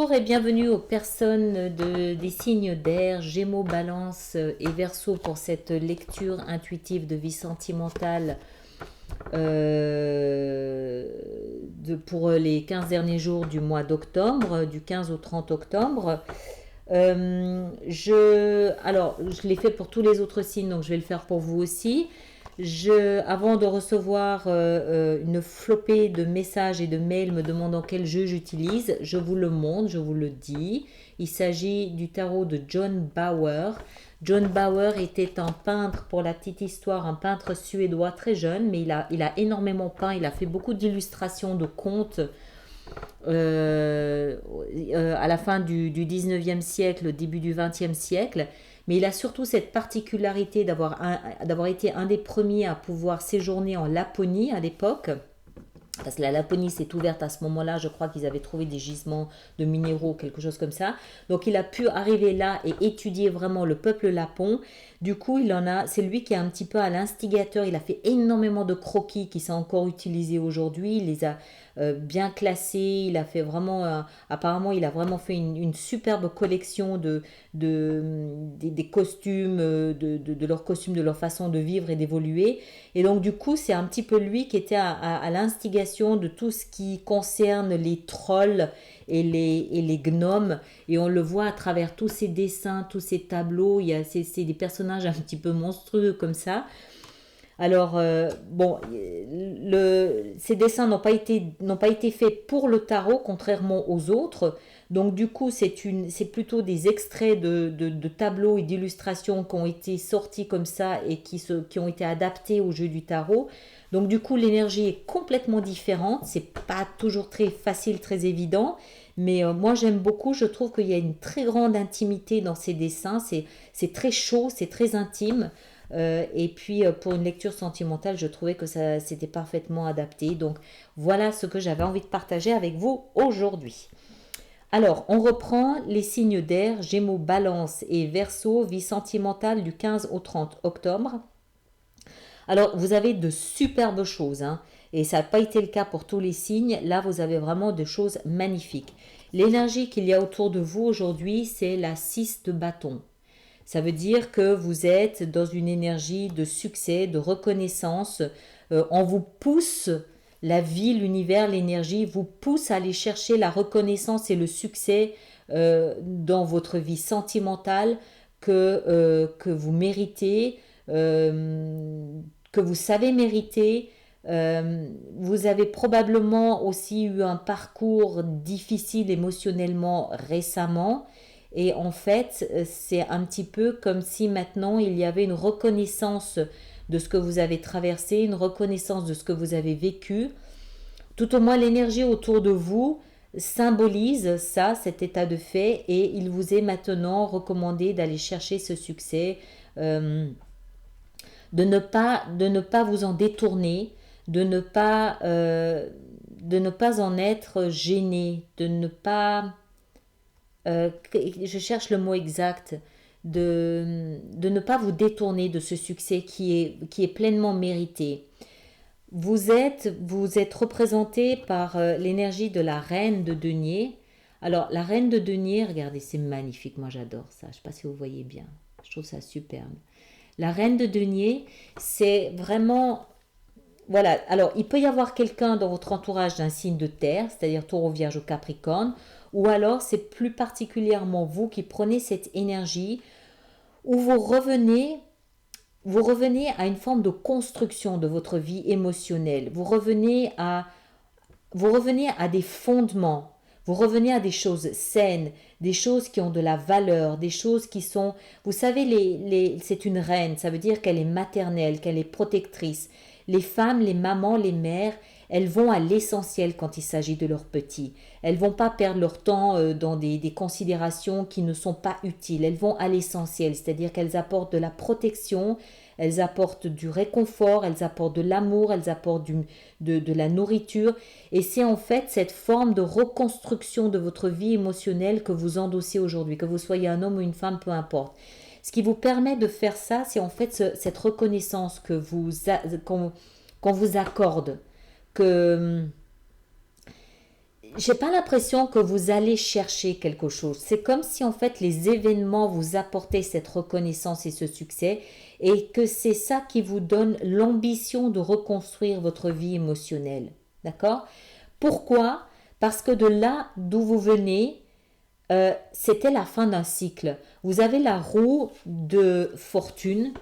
Bonjour et bienvenue aux personnes des signes d'air, Gémeaux, Balance et Verseau pour cette lecture intuitive de vie sentimentale pour les 15 derniers jours du mois d'octobre, du 15 au 30 octobre. Je l'ai fait pour tous les autres signes, donc je vais le faire pour vous aussi. Avant de recevoir une flopée de messages et de mails me demandant quel jeu j'utilise, je vous le montre, je vous le dis. Il s'agit du tarot de John Bauer. John Bauer était un peintre, pour la petite histoire, un peintre suédois très jeune, mais il a énormément peint, il a fait beaucoup d'illustrations de contes à la fin du 19e siècle, début du 20e siècle. Mais il a surtout cette particularité d'avoir été un des premiers à pouvoir séjourner en Laponie à l'époque. Parce que la Laponie s'est ouverte à ce moment-là, je crois qu'ils avaient trouvé des gisements de minéraux, quelque chose comme ça. Donc il a pu arriver là et étudier vraiment le peuple lapon. Du coup, c'est lui qui est un petit peu à l'instigateur. Il a fait énormément de croquis qui sont encore utilisés aujourd'hui. Il les a bien classés. Il a fait vraiment, apparemment, il a vraiment fait une superbe collection des costumes, de leurs costumes, de leur façon de vivre et d'évoluer. Et donc du coup, c'est un petit peu lui qui était à l'instigation de tout ce qui concerne les trolls et les gnomes. Et on le voit à travers tous ces dessins, tous ces tableaux. C'est des personnages un petit peu monstrueux comme ça. Alors, ces dessins n'ont pas été faits pour le tarot, contrairement aux autres. Donc, du coup, c'est plutôt des extraits de tableaux et d'illustrations qui ont été sortis comme ça et qui ont été adaptés au jeu du tarot. Donc, du coup, l'énergie est complètement différente. C'est pas toujours très facile, très évident. Mais moi, j'aime beaucoup. Je trouve qu'il y a une très grande intimité dans ces dessins. C'est très chaud, c'est très intime. Et puis pour une lecture sentimentale, je trouvais que ça c'était parfaitement adapté. Donc voilà ce que j'avais envie de partager avec vous aujourd'hui. Alors, on reprend les signes d'air, Gémeaux, Balance et Verseau, vie sentimentale du 15 au 30 octobre. Alors, vous avez de superbes choses, hein, et ça n'a pas été le cas pour tous les signes. Là, vous avez vraiment des choses magnifiques. L'énergie qu'il y a autour de vous aujourd'hui, c'est la 6 de bâton. Ça veut dire que vous êtes dans une énergie de succès, de reconnaissance. On vous pousse, la vie, l'univers, l'énergie vous pousse à aller chercher la reconnaissance et le succès dans votre vie sentimentale que vous méritez, que vous savez mériter. Vous avez probablement aussi eu un parcours difficile émotionnellement récemment. Et en fait, c'est un petit peu comme si maintenant il y avait une reconnaissance de ce que vous avez traversé, une reconnaissance de ce que vous avez vécu. Tout au moins, l'énergie autour de vous symbolise ça, cet état de fait, et il vous est maintenant recommandé d'aller chercher ce succès, de ne pas vous en détourner, de ne pas en être gêné, de ne pas je cherche le mot exact, de ne pas vous détourner de ce succès qui est pleinement mérité. Vous êtes représenté par l'énergie de la reine de denier. Alors, la reine de denier, regardez, c'est magnifique, moi j'adore ça. Je ne sais pas si vous voyez bien, je trouve ça superbe. La reine de denier, c'est vraiment... Voilà, alors il peut y avoir quelqu'un dans votre entourage d'un signe de terre, c'est-à-dire taureau, vierge ou capricorne, ou alors c'est plus particulièrement vous qui prenez cette énergie où vous revenez à une forme de construction de votre vie émotionnelle, vous revenez à des fondements, vous revenez à des choses saines, des choses qui ont de la valeur, des choses qui sont... Vous savez, c'est une reine, ça veut dire qu'elle est maternelle, qu'elle est protectrice. Les femmes, les mamans, les mères, elles vont à l'essentiel quand il s'agit de leurs petits. Elles ne vont pas perdre leur temps dans des considérations qui ne sont pas utiles. Elles vont à l'essentiel, c'est-à-dire qu'elles apportent de la protection, elles apportent du réconfort, elles apportent de l'amour, elles apportent de la nourriture. Et c'est en fait cette forme de reconstruction de votre vie émotionnelle que vous endossez aujourd'hui, que vous soyez un homme ou une femme, peu importe. Ce qui vous permet de faire ça, c'est en fait cette reconnaissance qu'on vous accorde, que j'ai pas l'impression que vous allez chercher quelque chose. C'est comme si en fait les événements vous apportaient cette reconnaissance et ce succès et que c'est ça qui vous donne l'ambition de reconstruire votre vie émotionnelle. D'accord? Pourquoi? Parce que de là d'où vous venez, c'était la fin d'un cycle. Vous avez la roue de fortune,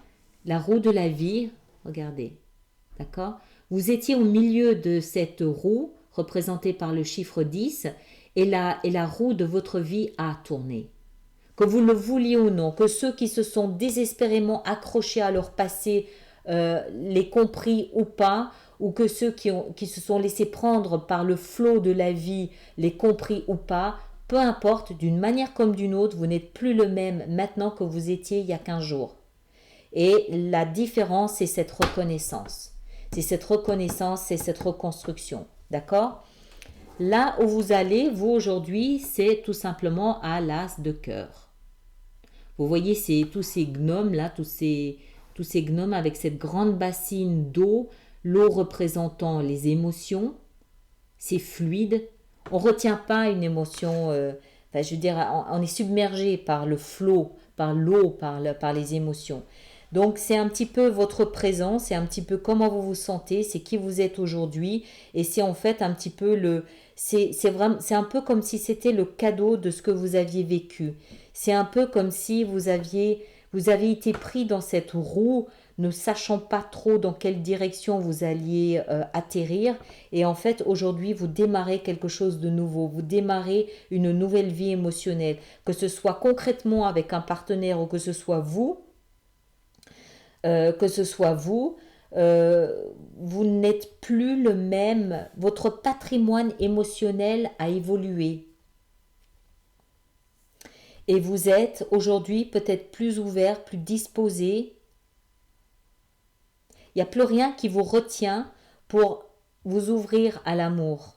la roue de la vie. Regardez. D'accord? Vous étiez au milieu de cette roue représentée par le chiffre 10 et la roue de votre vie a tourné. Que vous le vouliez ou non, que ceux qui se sont désespérément accrochés à leur passé l'aient compris ou pas, ou que ceux qui se sont laissés prendre par le flot de la vie l'aient compris ou pas, peu importe, d'une manière comme d'une autre, vous n'êtes plus le même maintenant que vous étiez il y a 15 jours. Et la différence, c'est cette reconnaissance. C'est cette reconnaissance, c'est cette reconstruction. D'accord? Là où vous allez, vous aujourd'hui, c'est tout simplement à l'as de cœur. Vous voyez tous ces gnomes là, tous ces gnomes avec cette grande bassine d'eau, l'eau représentant les émotions, c'est fluide. On ne retient pas une émotion, je veux dire, on est submergé par le flot, par l'eau, par les émotions. Donc c'est un petit peu votre présence, c'est un petit peu comment vous vous sentez, c'est qui vous êtes aujourd'hui, et c'est en fait un petit peu c'est un peu comme si c'était le cadeau de ce que vous aviez vécu. C'est un peu comme si vous avez été pris dans cette roue, ne sachant pas trop dans quelle direction vous alliez atterrir, et en fait aujourd'hui vous démarrez quelque chose de nouveau, vous démarrez une nouvelle vie émotionnelle, que ce soit concrètement avec un partenaire ou que ce soit vous. Vous n'êtes plus le même, votre patrimoine émotionnel a évolué. Et vous êtes aujourd'hui peut-être plus ouvert, plus disposé. Il n'y a plus rien qui vous retient pour vous ouvrir à l'amour.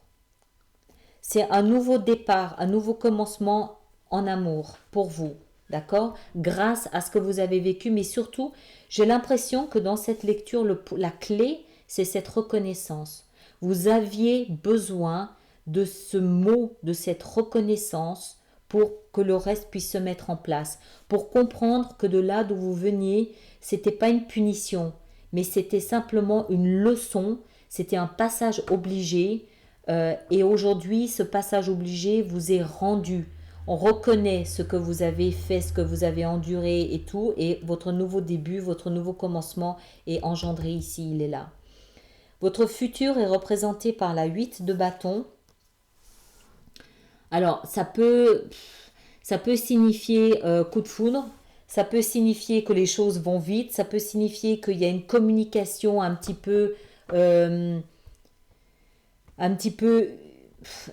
C'est un nouveau départ, un nouveau commencement en amour pour vous. D'accord? Grâce à ce que vous avez vécu, mais surtout, j'ai l'impression que dans cette lecture, la clé, c'est cette reconnaissance. Vous aviez besoin de ce mot, de cette reconnaissance pour que le reste puisse se mettre en place, pour comprendre que de là d'où vous veniez, c'était pas une punition, mais c'était simplement une leçon, c'était un passage obligé, et aujourd'hui, ce passage obligé vous est rendu. On reconnaît ce que vous avez fait, ce que vous avez enduré et tout, et votre nouveau début, votre nouveau commencement est engendré ici, il est là. Votre futur est représenté par la 8 de bâton. Alors, ça peut signifier coup de foudre, ça peut signifier que les choses vont vite, ça peut signifier qu'il y a une communication un petit peu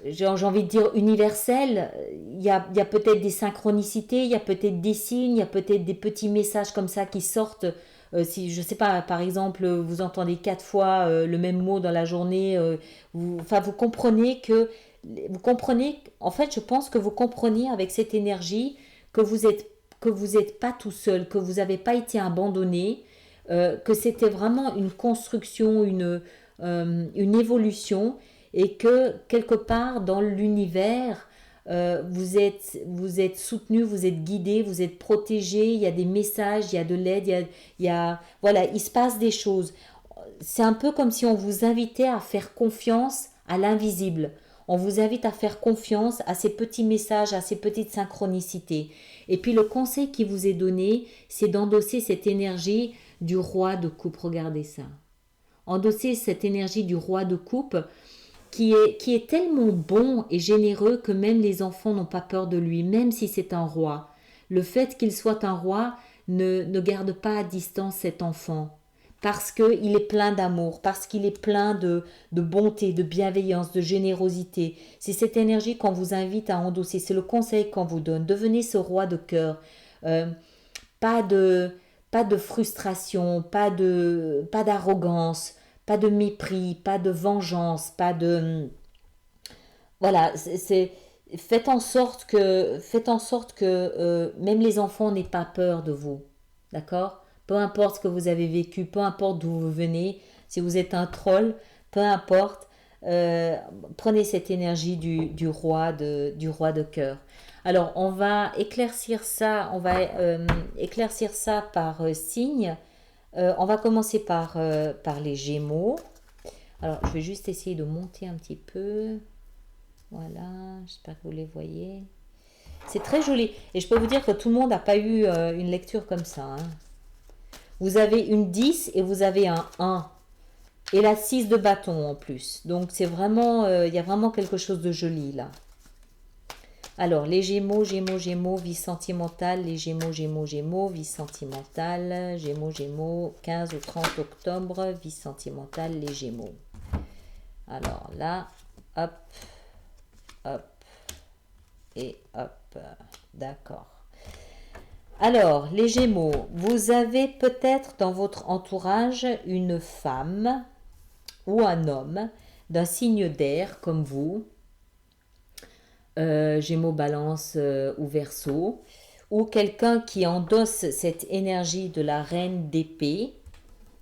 j'ai envie de dire universelle. Il y a peut-être des synchronicités, il y a peut-être des signes, il y a peut-être des petits messages comme ça qui sortent. Si je sais pas, par exemple, vous entendez 4 fois le même mot dans la journée, vous comprenez, en fait, je pense que vous comprenez avec cette énergie que vous êtes pas tout seul, que vous n'avez pas été abandonné, que c'était vraiment une construction, une évolution, et que quelque part dans l'univers, vous êtes soutenu, vous êtes guidé, vous êtes protégé, il y a des messages, il y a de l'aide, voilà, il se passe des choses. C'est un peu comme si on vous invitait à faire confiance à l'invisible. On vous invite à faire confiance à ces petits messages, à ces petites synchronicités. Et puis le conseil qui vous est donné, c'est d'endosser cette énergie du roi de coupe. Regardez ça. Endosser cette énergie du roi de coupe qui est tellement bon et généreux que même les enfants n'ont pas peur de lui, même si c'est un roi. Le fait qu'il soit un roi ne garde pas à distance cet enfant, parce qu'il est plein d'amour, parce qu'il est plein de bonté, de bienveillance, de générosité. C'est cette énergie qu'on vous invite à endosser, c'est le conseil qu'on vous donne. Devenez ce roi de cœur. Pas de frustration, pas d'arrogance, pas de mépris, pas de vengeance, pas de... Voilà, faites en sorte que même les enfants n'aient pas peur de vous. D'accord? Peu importe ce que vous avez vécu, peu importe d'où vous venez, si vous êtes un troll, peu importe, euh, prenez cette énergie du roi de cœur. Alors, on va éclaircir ça par signe. On va commencer par les Gémeaux. Alors, je vais juste essayer de monter un petit peu. Voilà, j'espère que vous les voyez. C'est très joli. Et je peux vous dire que tout le monde n'a pas eu une lecture comme ça, hein. Vous avez une 10 et vous avez un 1. Et la 6 de bâton en plus. Donc c'est vraiment, il y a vraiment quelque chose de joli là. Alors les Gémeaux, Gémeaux, Gémeaux, vie sentimentale, les Gémeaux, Gémeaux, Gémeaux, vie sentimentale, Gémeaux, Gémeaux, 15 au 30 octobre, vie sentimentale, les Gémeaux. Alors là, hop, hop et hop. D'accord. Alors, les Gémeaux, vous avez peut-être dans votre entourage une femme ou un homme d'un signe d'air comme vous, Gémeaux, Balance ou Verseau, ou quelqu'un qui endosse cette énergie de la reine d'épée,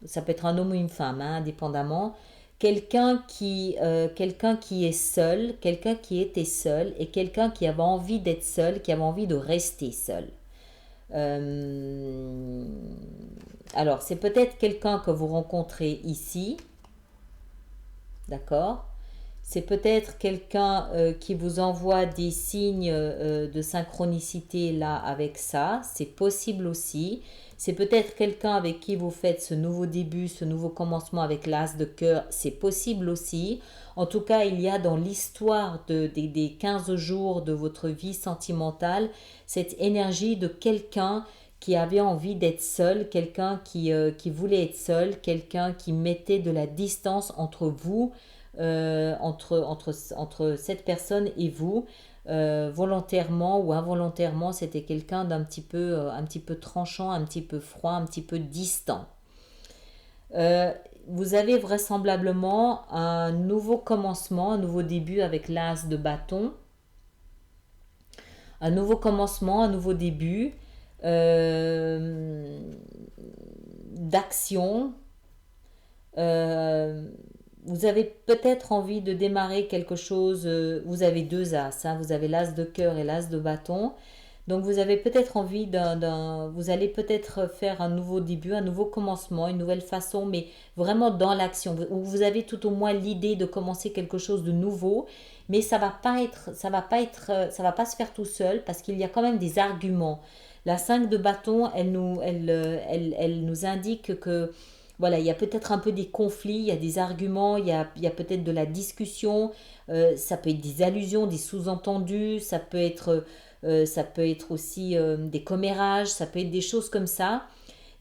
ça peut être un homme ou une femme, hein, indépendamment, quelqu'un qui est seul, quelqu'un qui était seul et quelqu'un qui avait envie d'être seul, qui avait envie de rester seul. Euh, alors, c'est peut-être quelqu'un que vous rencontrez ici, d'accord? C'est peut-être quelqu'un qui vous envoie des signes de synchronicité là avec ça. C'est possible aussi. C'est peut-être quelqu'un avec qui vous faites ce nouveau début, ce nouveau commencement avec l'as de cœur. C'est possible aussi. En tout cas, il y a dans l'histoire des 15 jours de votre vie sentimentale cette énergie de quelqu'un qui avait envie d'être seul, quelqu'un qui voulait être seul, quelqu'un qui mettait de la distance entre vous, entre cette personne et vous, volontairement ou involontairement, c'était quelqu'un un petit peu tranchant, un petit peu froid, un petit peu distant. Euh, Vous avez vraisemblablement un nouveau commencement, un nouveau début avec l'as de bâton, un nouveau commencement, un nouveau début euh, d'action. Euh, Vous avez peut-être envie de démarrer quelque chose. Vous avez deux as, hein, vous avez l'as de cœur et l'as de bâton. Donc vous avez peut-être envie vous allez peut-être faire un nouveau début, un nouveau commencement, une nouvelle façon, mais vraiment dans l'action. Vous avez tout au moins l'idée de commencer quelque chose de nouveau, mais ça va pas se faire tout seul parce qu'il y a quand même des arguments. La 5 de bâton, elle nous indique que voilà, il y a peut-être un peu des conflits, il y a des arguments, il y a peut-être de la discussion, ça peut être des allusions, des sous-entendus, ça peut être aussi des commérages, ça peut être des choses comme ça.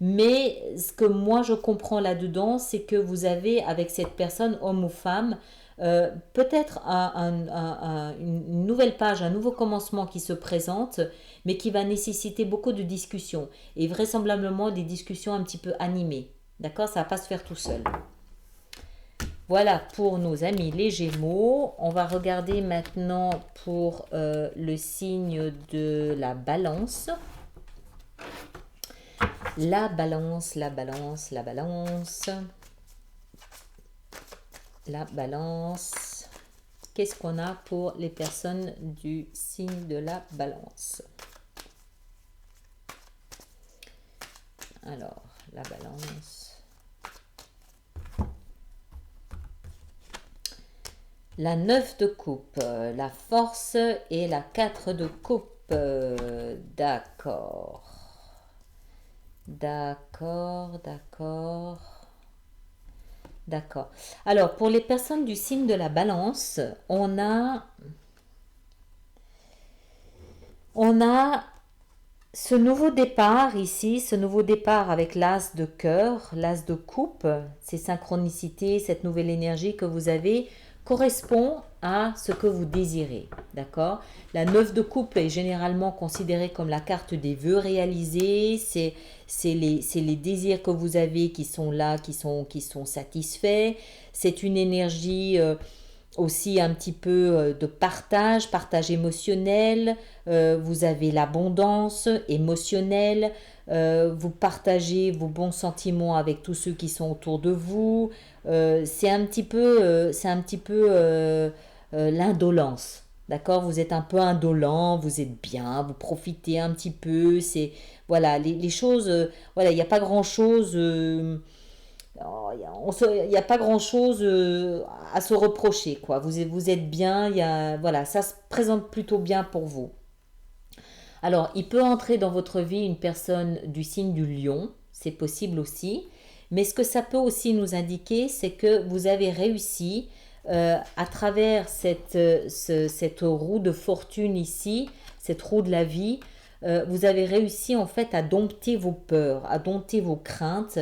Mais ce que moi je comprends là-dedans, c'est que vous avez avec cette personne, homme ou femme, peut-être une nouvelle page, un nouveau commencement qui se présente, mais qui va nécessiter beaucoup de discussions et vraisemblablement des discussions un petit peu animées. D'accord? Ça ne va pas se faire tout seul. Voilà pour nos amis les Gémeaux. On va regarder maintenant pour le signe de la Balance. La Balance, la Balance, la Balance. La Balance. Qu'est-ce qu'on a pour les personnes du signe de la Balance? Alors, la Balance. La 9 de coupe, la force et la 4 de coupe. D'accord. D'accord, d'accord. D'accord. Alors, pour les personnes du signe de la Balance, on a ce nouveau départ ici, ce nouveau départ avec l'as de cœur, l'as de coupe, ces synchronicités, cette nouvelle énergie que vous avez correspond à ce que vous désirez. D'accord? La 9 de coupe est généralement considérée comme la carte des vœux réalisés. C'est les désirs que vous avez qui sont là, qui sont satisfaits. C'est une énergie aussi un petit peu de partage, partage émotionnel, vous avez l'abondance émotionnelle, vous partagez vos bons sentiments avec tous ceux qui sont autour de vous. C'est un petit peu l'indolence. D'accord? Vous êtes un peu indolent, vous êtes bien, vous profitez un petit peu. C'est voilà les choses. Voilà, il n'y a pas grand-chose. Il n'y a pas grand-chose à se reprocher, quoi. Vous êtes bien, voilà, ça se présente plutôt bien pour vous. Alors, il peut entrer dans votre vie une personne du signe du lion, c'est possible aussi, mais ce que ça peut aussi nous indiquer, c'est que vous avez réussi à travers cette roue de fortune ici, cette roue de la vie, vous avez réussi en fait à dompter vos peurs, à dompter vos craintes.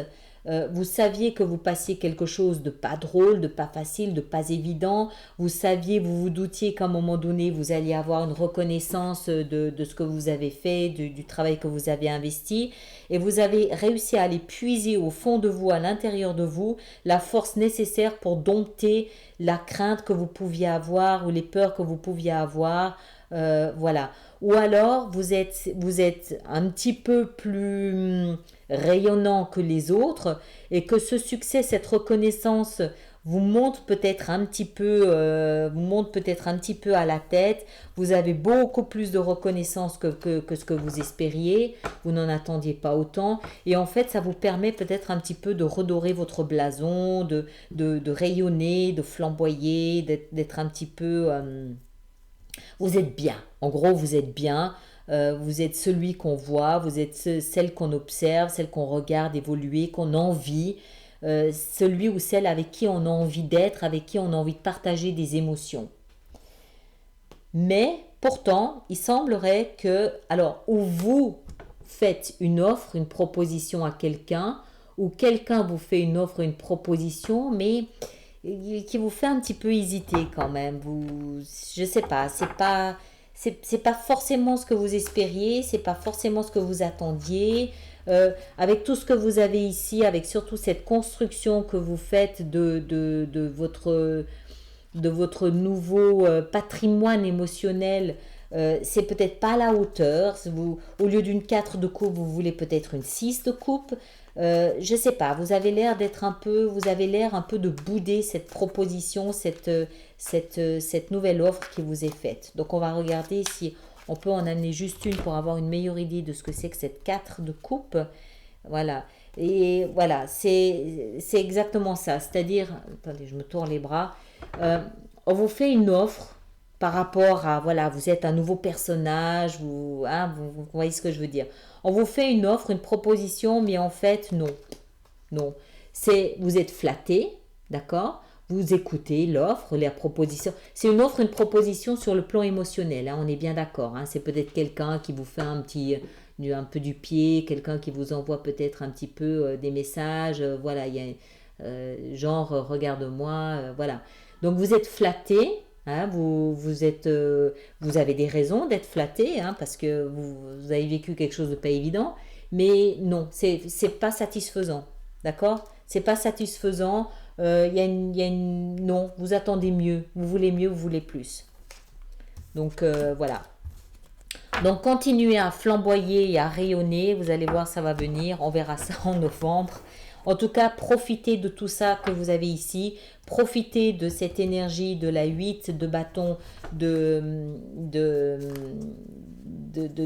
Vous saviez que vous passiez quelque chose de pas drôle, de pas facile, de pas évident. Vous saviez, vous vous doutiez qu'à un moment donné, vous alliez avoir une reconnaissance de ce que vous avez fait, du travail que vous avez investi. Et vous avez réussi à aller puiser au fond de vous, à l'intérieur de vous, la force nécessaire pour dompter la crainte que vous pouviez avoir ou les peurs que vous pouviez avoir. Voilà. Ou alors, vous êtes un petit peu plus rayonnant que les autres et que ce succès, cette reconnaissance vous monte peut-être un petit peu à la tête. Vous avez beaucoup plus de reconnaissance que ce que vous espériez. Vous n'en attendiez pas autant. Et en fait, ça vous permet peut-être un petit peu de redorer votre blason, de rayonner, de flamboyer, d'être un petit peu... vous êtes bien. En gros, vous êtes bien. Vous êtes celui qu'on voit, vous êtes celle qu'on observe, celle qu'on regarde évoluer, qu'on envie, celui ou celle avec qui on a envie d'être, avec qui on a envie de partager des émotions. Mais pourtant, il semblerait que, alors, où vous faites une offre, une proposition à quelqu'un, ou quelqu'un vous fait une offre, une proposition, mais qui vous fait un petit peu hésiter quand même. Je sais pas, c'est pas forcément ce que vous espériez, c'est pas forcément ce que vous attendiez. Avec tout ce que vous avez ici, avec surtout cette construction que vous faites de votre nouveau patrimoine émotionnel, c'est peut-être pas à la hauteur. Au lieu d'une 4 de coupe, vous voulez peut-être une 6 de coupe. Je sais pas, vous avez l'air un peu de bouder cette proposition, cette nouvelle offre qui vous est faite. Donc on va regarder si on peut en amener juste une pour avoir une meilleure idée de ce que c'est que cette 4 de coupe. Voilà. Et voilà, c'est exactement ça. C'est-à-dire, attendez, je me tourne les bras. On vous fait une offre par rapport à, voilà, vous êtes un nouveau personnage, vous voyez ce que je veux dire. On vous fait une offre, une proposition, mais en fait, non. Non. Vous êtes flatté, d'accord? Vous écoutez l'offre, la proposition. C'est une offre, une proposition sur le plan émotionnel, hein, on est bien d'accord. Hein. C'est peut-être quelqu'un qui vous fait un peu du pied, quelqu'un qui vous envoie peut-être un petit peu des messages, voilà, il y a genre regarde-moi, voilà. Donc vous êtes flatté, hein, vous avez des raisons d'être flatté, hein, parce que vous avez vécu quelque chose de pas évident, mais non, c'est pas satisfaisant, d'accord? C'est pas satisfaisant. Non, vous attendez mieux, vous voulez plus. Donc voilà. Donc continuez à flamboyer et à rayonner, vous allez voir ça va venir, on verra ça en novembre. En tout cas, profitez de tout ça que vous avez ici, profitez de cette énergie de la 8 de bâton, de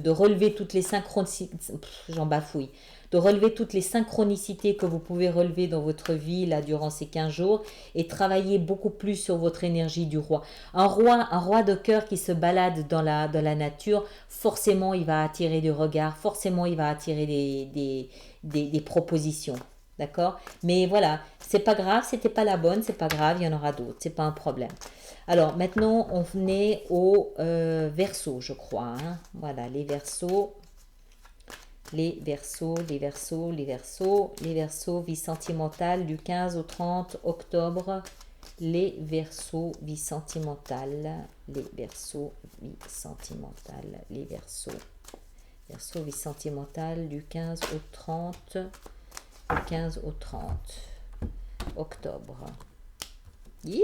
relever toutes les synchronicités, j'en bafouille, de relever toutes les synchronicités que vous pouvez relever dans votre vie là durant ces 15 jours et travailler beaucoup plus sur votre énergie du roi. Un roi de cœur qui se balade dans la nature, forcément il va attirer des regards, forcément il va attirer des propositions. D'accord? Mais voilà, c'est pas grave, c'était pas la bonne, c'est pas grave, il y en aura d'autres, c'est pas un problème. Alors maintenant, on est au Verseau, je crois. Hein. Voilà, les Verseaux. Les Verseaux, les Verseaux, les Verseaux, les Verseaux, vie sentimentale du 15 au 30 octobre. Les Verseaux, vie sentimentale. Les Verseaux, vie sentimentale. Les Verseaux. Verseaux, vie sentimentale du 15 au 30. Du 15 au 30 octobre. Yee!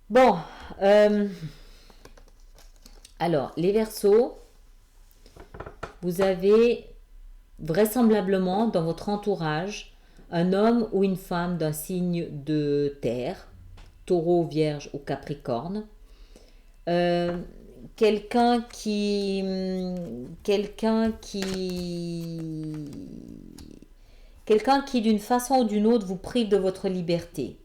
Bon, euh, alors, les Verseaux, vous avez vraisemblablement dans votre entourage un homme ou une femme d'un signe de terre, taureau, vierge ou capricorne. Euh, quelqu'un qui quelqu'un qui quelqu'un qui d'une façon ou d'une autre vous prive de votre liberté.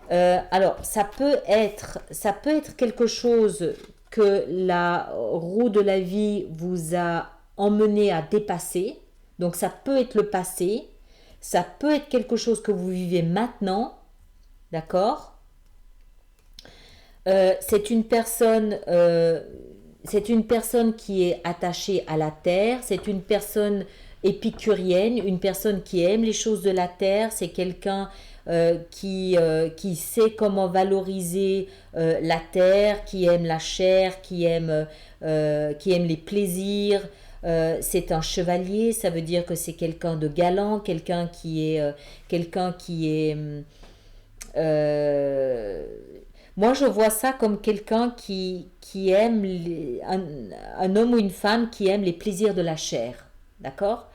Alors ça peut être quelque chose que la roue de la vie vous a emmené à dépasser. Donc ça peut être le passé, ça peut être quelque chose que vous vivez maintenant, d'accord. C'est une personne, qui est attachée à la terre. C'est une personne épicurienne, une personne qui aime les choses de la terre. C'est quelqu'un qui sait comment valoriser la terre, qui aime la chair, qui aime les plaisirs. C'est un chevalier, ça veut dire que c'est quelqu'un de galant, quelqu'un qui est euh, moi, je vois ça comme quelqu'un qui aime un homme ou une femme qui aime les plaisirs de la chair. D'accord.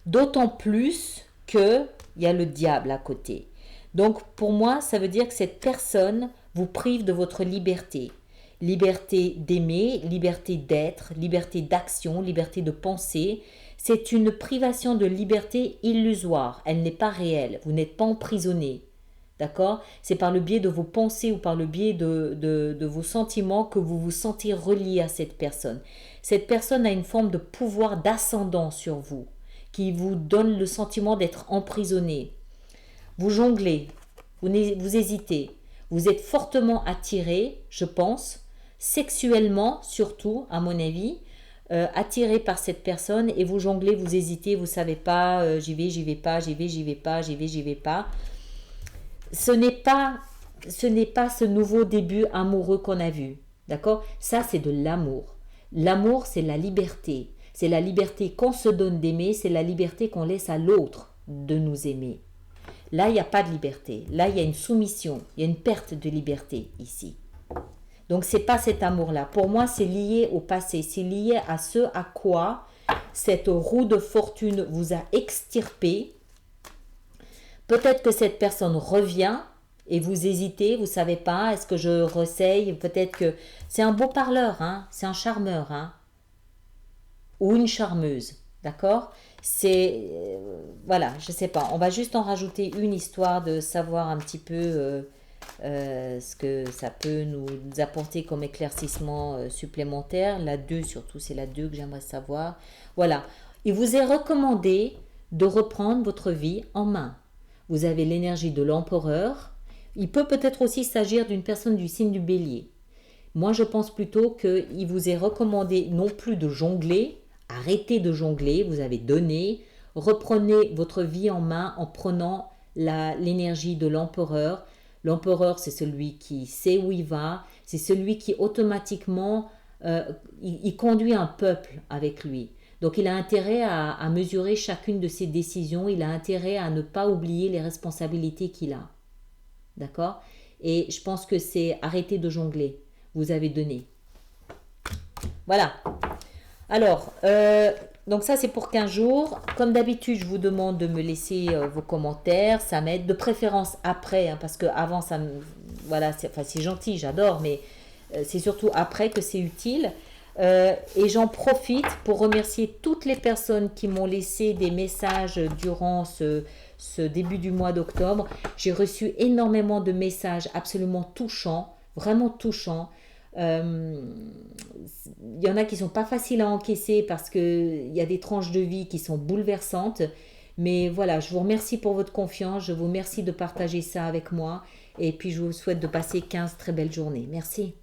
D'autant plus que il y a le diable à côté. Donc, pour moi, ça veut dire que cette personne vous prive de votre liberté. Liberté d'aimer, liberté d'être, liberté d'action, liberté de penser. C'est une privation de liberté illusoire. Elle n'est pas réelle. Vous n'êtes pas emprisonné. D'accord. C'est par le biais de vos pensées ou par le biais de vos sentiments que vous vous sentez relié à cette personne. Cette personne a une forme de pouvoir d'ascendant sur vous qui vous donne le sentiment d'être emprisonné. Vous jonglez, vous hésitez, vous êtes fortement attiré, je pense, sexuellement surtout, à mon avis, attiré par cette personne et vous jonglez, vous hésitez, vous savez pas, j'y vais pas, j'y vais pas, j'y vais pas. Ce n'est pas, ce n'est pas ce nouveau début amoureux qu'on a vu. D'accord. Ça, c'est de l'amour. L'amour, c'est la liberté. C'est la liberté qu'on se donne d'aimer, c'est la liberté qu'on laisse à l'autre de nous aimer. Là, il n'y a pas de liberté. Là, il y a une soumission, il y a une perte de liberté ici. Donc, c'est pas cet amour-là. Pour moi, c'est lié au passé. C'est lié à ce à quoi cette roue de fortune vous a extirpé. Peut-être que cette personne revient et vous hésitez, vous ne savez pas, est-ce que je ressaye. Peut-être que c'est un beau parleur, hein, c'est un charmeur, hein, ou une charmeuse, d'accord. C'est voilà, je sais pas. On va juste en rajouter une histoire de savoir un petit peu ce que ça peut nous apporter comme éclaircissement supplémentaire. La 2 surtout, c'est la 2 que j'aimerais savoir. Voilà. Il vous est recommandé de reprendre votre vie en main. Vous avez l'énergie de l'empereur. Il peut peut-être aussi s'agir d'une personne du signe du bélier. Moi, je pense plutôt qu'il vous est recommandé non plus de jongler, arrêtez de jongler, vous avez donné, reprenez votre vie en main en prenant l'énergie de l'empereur. L'empereur, c'est celui qui sait où il va, c'est celui qui automatiquement, il conduit un peuple avec lui. Donc il a intérêt à mesurer chacune de ses décisions, il a intérêt à ne pas oublier les responsabilités qu'il a. D'accord. Et je pense que c'est arrêter de jongler. Vous avez donné. Voilà. Alors, donc ça c'est pour 15 jours. Comme d'habitude, je vous demande de me laisser vos commentaires. Ça m'aide. De préférence après, hein, parce que avant, voilà, c'est gentil, j'adore, mais c'est surtout après que c'est utile. Et j'en profite pour remercier toutes les personnes qui m'ont laissé des messages durant ce début du mois d'octobre. J'ai reçu énormément de messages absolument touchants, vraiment touchants. Il y en a qui sont pas faciles à encaisser parce qu'il y a des tranches de vie qui sont bouleversantes. Mais voilà, je vous remercie pour votre confiance, je vous remercie de partager ça avec moi et puis je vous souhaite de passer 15 très belles journées. Merci.